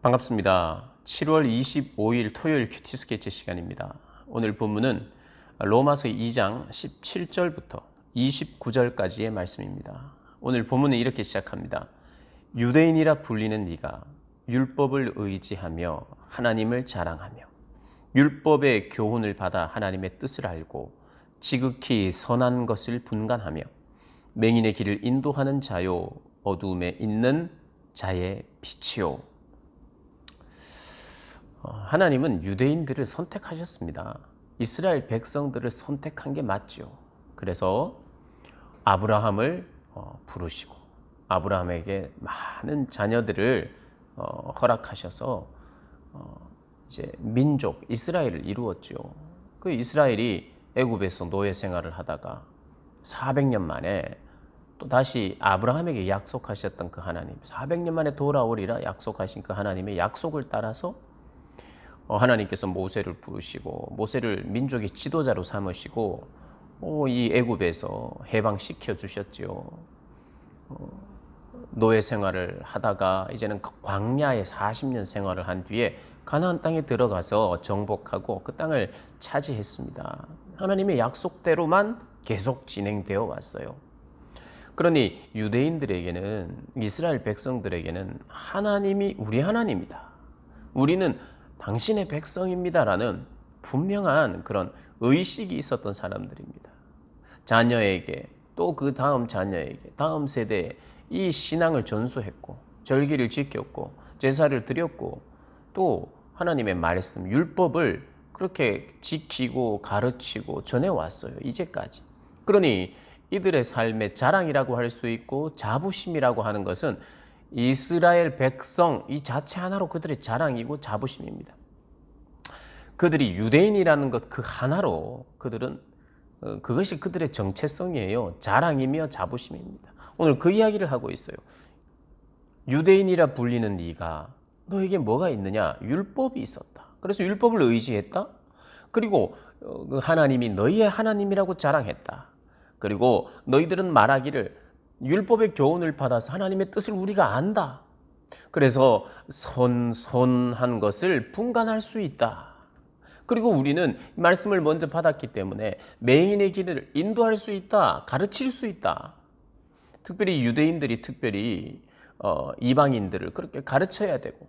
반갑습니다. 7월 25일 토요일 큐티 스케치 시간입니다. 오늘 본문은 로마서 2장 17절부터 29절까지의 말씀입니다. 오늘 본문은 이렇게 시작합니다. 유대인이라 불리는 네가 율법을 의지하며 하나님을 자랑하며 율법의 교훈을 받아 하나님의 뜻을 알고 지극히 선한 것을 분간하며 맹인의 길을 인도하는 자요 어두움에 있는 자의 빛이요. 하나님은 유대인들을 선택하셨습니다. 이스라엘 백성들을 선택한 게 맞죠. 그래서 아브라함을 부르시고 아브라함에게 많은 자녀들을 허락하셔서 이제 민족 이스라엘을 이루었죠. 그 이스라엘이 애굽에서 노예 생활을 하다가 400년 만에 또 다시 아브라함에게 약속하셨던 그 하나님, 400년 만에 돌아오리라 약속하신 그 하나님의 약속을 따라서 하나님께서 모세를 부르시고 모세를 민족의 지도자로 삼으시고 이 애굽에서 해방시켜 주셨지요. 노예 생활을 하다가 이제는 광야에 40년 생활을 한 뒤에 가나안 땅에 들어가서 정복하고 그 땅을 차지했습니다. 하나님의 약속대로만 계속 진행되어 왔어요. 그러니 유대인들에게는, 이스라엘 백성들에게는 하나님이 우리 하나님이다, 우리는 당신의 백성입니다라는 분명한 그런 의식이 있었던 사람들입니다. 자녀에게, 또 그 다음 자녀에게, 다음 세대에 이 신앙을 전수했고 절기를 지켰고 제사를 드렸고 또 하나님의 말씀, 율법을 그렇게 지키고 가르치고 전해왔어요. 이제까지. 그러니 이들의 삶의 자랑이라고 할 수 있고 자부심이라고 하는 것은 이스라엘 백성 이 자체 하나로 그들의 자랑이고 자부심입니다. 그들이 유대인이라는 것 그 하나로 그들은 그것이 그들의 정체성이에요. 자랑이며 자부심입니다. 오늘 그 이야기를 하고 있어요. 유대인이라 불리는 네가, 너에게 뭐가 있느냐? 율법이 있었다. 그래서 율법을 의지했다. 그리고 하나님이 너희의 하나님이라고 자랑했다. 그리고 너희들은 말하기를 율법의 교훈을 받아서 하나님의 뜻을 우리가 안다. 그래서 선한 것을 분간할 수 있다. 그리고 우리는 말씀을 먼저 받았기 때문에 맹인의 길을 인도할 수 있다. 가르칠 수 있다. 특별히 유대인들이 특별히 이방인들을 그렇게 가르쳐야 되고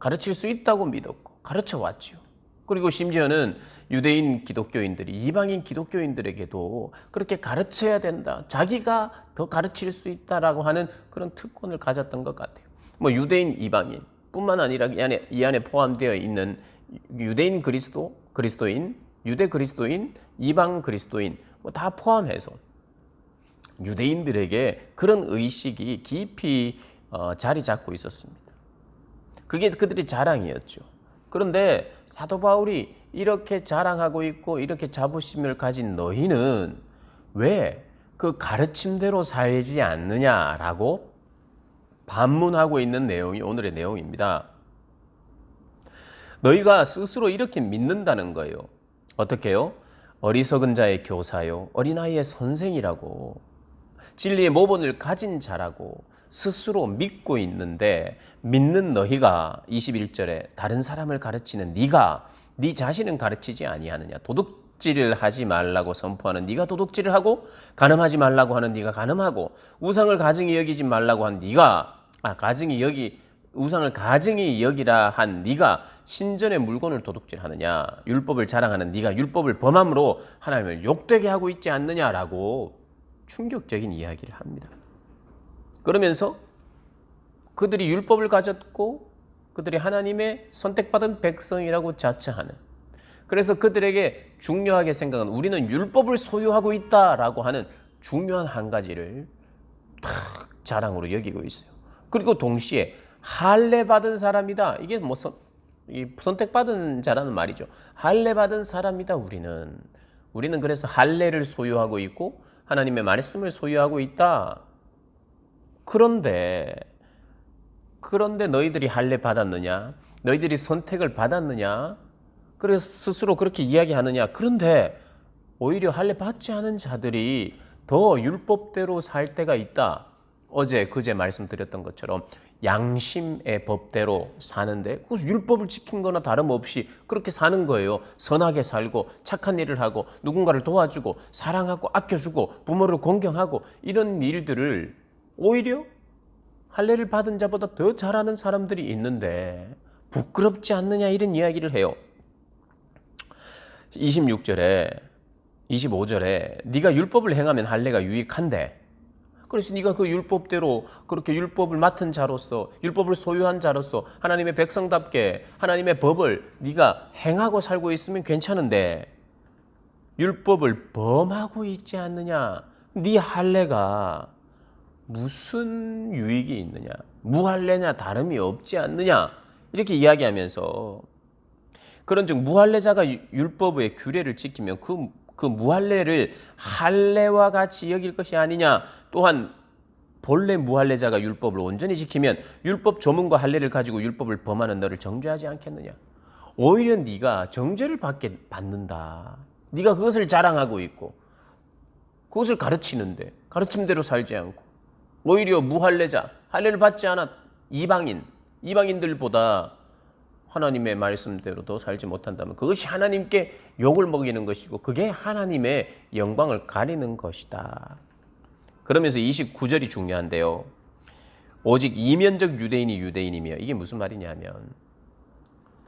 가르칠 수 있다고 믿었고 가르쳐 왔죠. 그리고 심지어는 유대인 기독교인들이 이방인 기독교인들에게도 그렇게 가르쳐야 된다, 자기가 더 가르칠 수 있다라고 하는 그런 특권을 가졌던 것 같아요. 뭐 유대인 이방인 뿐만 아니라 이 안에 포함되어 있는 유대인 그리스도인, 유대 그리스도인, 이방 그리스도인 다 포함해서 유대인들에게 그런 의식이 깊이 자리 잡고 있었습니다. 그게 그들의 자랑이었죠. 그런데 사도 바울이 이렇게 자랑하고 있고 이렇게 자부심을 가진 너희는 왜 그 가르침대로 살지 않느냐라고 반문하고 있는 내용이 오늘의 내용입니다. 너희가 스스로 이렇게 믿는다는 거예요. 어떻게요? 어리석은 자의 교사요, 어린아이의 선생이라고, 진리의 모본을 가진 자라고 스스로 믿고 있는데, 믿는 너희가 21절에 다른 사람을 가르치는 네가 네 자신은 가르치지 아니하느냐. 도둑질을 하지 말라고 선포하는 네가 도둑질을 하고, 간음하지 말라고 하는 네가 간음하고, 우상을 가증히 여기지 말라고 한 네가 우상을 가증히 여기라 한 네가 신전의 물건을 도둑질하느냐. 율법을 자랑하는 네가 율법을 범함으로 하나님을 욕되게 하고 있지 않느냐라고 충격적인 이야기를 합니다. 그러면서 그들이 율법을 가졌고 그들이 하나님의 선택받은 백성이라고 자처하는, 그래서 그들에게 중요하게 생각하는, 우리는 율법을 소유하고 있다라고 하는 중요한 한 가지를 탁 자랑으로 여기고 있어요. 그리고 동시에 할례 받은 사람이다. 이게 뭐 선택받은 자라는 말이죠. 할례 받은 사람이다. 우리는 그래서 할례를 소유하고 있고 하나님의 말씀을 소유하고 있다. 그런데 너희들이 할례 받았느냐? 너희들이 선택을 받았느냐? 그래서 스스로 그렇게 이야기하느냐? 그런데 오히려 할례 받지 않은 자들이 더 율법대로 살 때가 있다. 어제 그제 말씀드렸던 것처럼 양심의 법대로 사는데 그것은 율법을 지킨 거나 다름없이 그렇게 사는 거예요. 선하게 살고 착한 일을 하고 누군가를 도와주고 사랑하고 아껴주고 부모를 공경하고 이런 일들을 오히려 할례를 받은 자보다 더 잘하는 사람들이 있는데 부끄럽지 않느냐 이런 이야기를 해요. 26절에 25절에 네가 율법을 행하면 할례가 유익한데 그래서 네가 그 율법대로 그렇게 율법을 맡은 자로서 율법을 소유한 자로서 하나님의 백성답게 하나님의 법을 네가 행하고 살고 있으면 괜찮은데 율법을 범하고 있지 않느냐? 네 할례가 무슨 유익이 있느냐? 무할례냐 다름이 없지 않느냐? 이렇게 이야기하면서 그런즉 무할례자가 율법의 규례를 지키면 그 무할례를 할례와 같이 여길 것이 아니냐. 또한 본래 무할례자가 율법을 온전히 지키면 율법 조문과 할례를 가지고 율법을 범하는 너를 정죄하지 않겠느냐. 오히려 네가 정죄를 받는다. 네가 그것을 자랑하고 있고 그것을 가르치는데 가르침대로 살지 않고 오히려 무할례자, 할례를 받지 않아 이방인들보다 하나님의 말씀대로도 살지 못한다면 그것이 하나님께 욕을 먹이는 것이고 그게 하나님의 영광을 가리는 것이다. 그러면서 29절이 중요한데요. 오직 이면적 유대인이 유대인이며 이게 무슨 말이냐면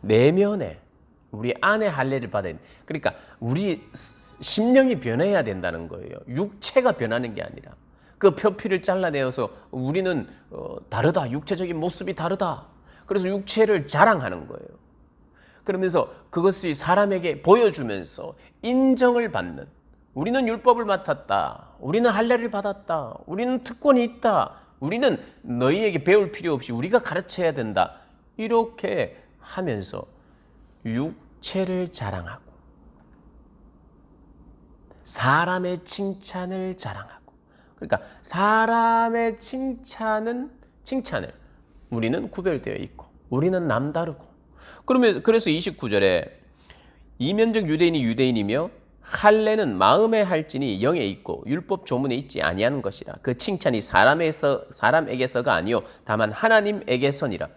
내면에 우리 안에 할례를 받아야 돼. 그러니까 우리 심령이 변해야 된다는 거예요. 육체가 변하는 게 아니라 그 표피를 잘라내어서 우리는 다르다. 육체적인 모습이 다르다. 그래서 육체를 자랑하는 거예요. 그러면서 그것이 사람에게 보여주면서 인정을 받는 우리는 율법을 맡았다. 우리는 할례를 받았다. 우리는 특권이 있다. 우리는 너희에게 배울 필요 없이 우리가 가르쳐야 된다. 이렇게 하면서 육체를 자랑하고 사람의 칭찬을 자랑하고 그러니까 사람의 칭찬을 우리는 구별되어 있고 우리는 남다르고 그래서 29절에 이면적 유대인이 유대인이며 할례는 마음에 할지니 영에 있고 율법 조문에 있지 아니하는 것이라. 그 칭찬이 사람에게서가 아니요 다만 하나님에게서니라.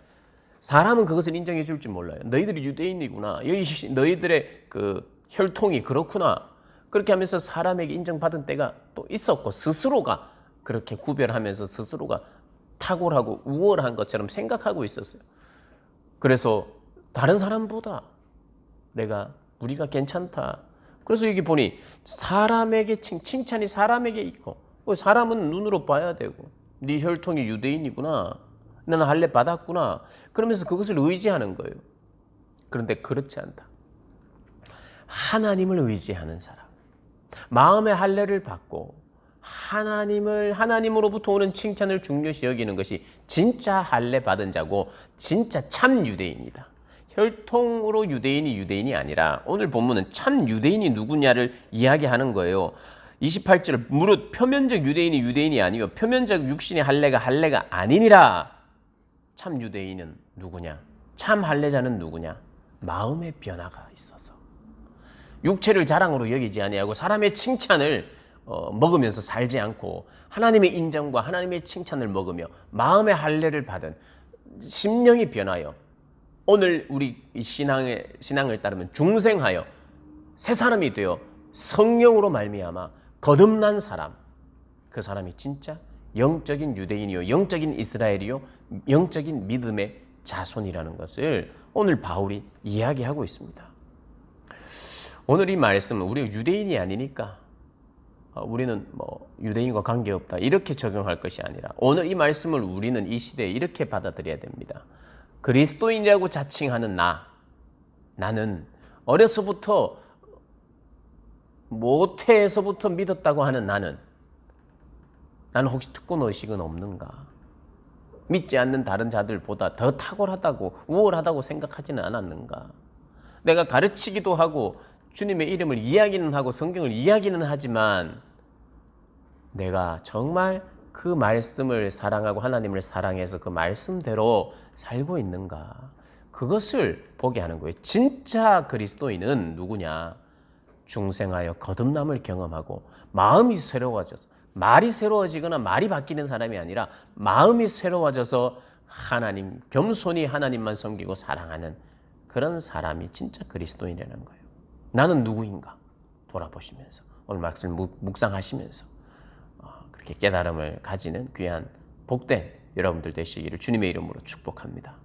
사람은 그것을 인정해 줄지 몰라요. 너희들이 유대인이구나. 너희들의 그 혈통이 그렇구나. 그렇게 하면서 사람에게 인정받은 때가 또 있었고 스스로가 그렇게 구별하면서 스스로가 탁월하고 우월한 것처럼 생각하고 있었어요. 그래서 다른 사람보다 우리가 괜찮다. 그래서 여기 보니 사람에게 칭찬이 사람에게 있고 사람은 눈으로 봐야 되고 네 혈통이 유대인이구나. 너는 할례 받았구나. 그러면서 그것을 의지하는 거예요. 그런데 그렇지 않다. 하나님을 의지하는 사람. 마음의 할례를 받고 하나님으로부터 오는 칭찬을 중요시 여기는 것이 진짜 할례 받은 자고 진짜 참 유대인이다. 혈통으로 유대인이 아니라 오늘 본문은 참 유대인이 누구냐를 이야기하는 거예요. 28절 무릇 표면적 유대인이 아니요 표면적 육신의 할례가 아니니라. 참 유대인은 누구냐? 참 할례자는 누구냐? 마음의 변화가 있어서 육체를 자랑으로 여기지 아니하고 사람의 칭찬을 먹으면서 살지 않고 하나님의 인정과 하나님의 칭찬을 먹으며 마음의 할례를 받은 심령이 변하여 오늘 우리 신앙을 따르면 중생하여 새 사람이 되어 성령으로 말미암아 거듭난 사람, 그 사람이 진짜 영적인 유대인이요 영적인 이스라엘이요 영적인 믿음의 자손이라는 것을 오늘 바울이 이야기하고 있습니다. 오늘 이 말씀은 우리가 유대인이 아니니까 우리는 유대인과 관계없다 이렇게 적용할 것이 아니라 오늘 이 말씀을 우리는 이 시대에 이렇게 받아들여야 됩니다. 그리스도인이라고 자칭하는 나는 어려서부터 모태에서부터 믿었다고 하는 나는 혹시 특권 의식은 없는가? 믿지 않는 다른 자들보다 더 탁월하다고 우월하다고 생각하지는 않았는가? 내가 가르치기도 하고 주님의 이름을 이야기는 하고 성경을 이야기는 하지만 내가 정말 그 말씀을 사랑하고 하나님을 사랑해서 그 말씀대로 살고 있는가? 그것을 보게 하는 거예요. 진짜 그리스도인은 누구냐? 중생하여 거듭남을 경험하고 마음이 새로워져서 말이 새로워지거나 말이 바뀌는 사람이 아니라 마음이 새로워져서 하나님, 겸손히 하나님만 섬기고 사랑하는 그런 사람이 진짜 그리스도인이라는 거예요. 나는 누구인가 돌아보시면서 오늘 말씀 묵상하시면서 그렇게 깨달음을 가지는 귀한 복된 여러분들 되시기를 주님의 이름으로 축복합니다.